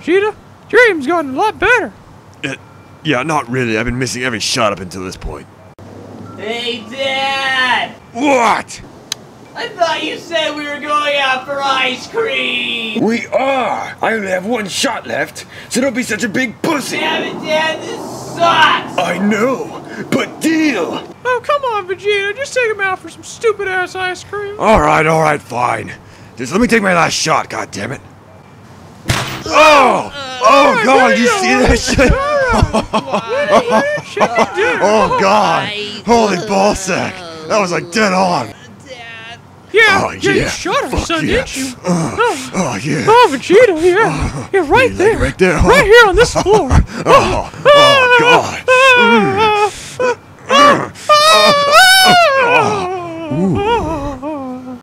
Vegeta. Your aim's gotten a lot better. Yeah, not really. I've been missing every shot up until this point. Hey, Dad! What? I thought you said we were going out for ice cream! We are! I only have one shot left, so don't be such a big pussy! Damn it, Dad, this sucks! I know, but deal! Oh, come on, Vegeta. Just take him out for some stupid-ass ice cream. Alright, fine. Just let me take my last shot, goddammit. Oh God, you see that shit? Oh God, holy ballsack. That was like dead on. Yeah, you shot her, son, didn't you? Oh yeah. Oh, Vegeta, yeah, right there. Right there. Right here on this floor. Oh God.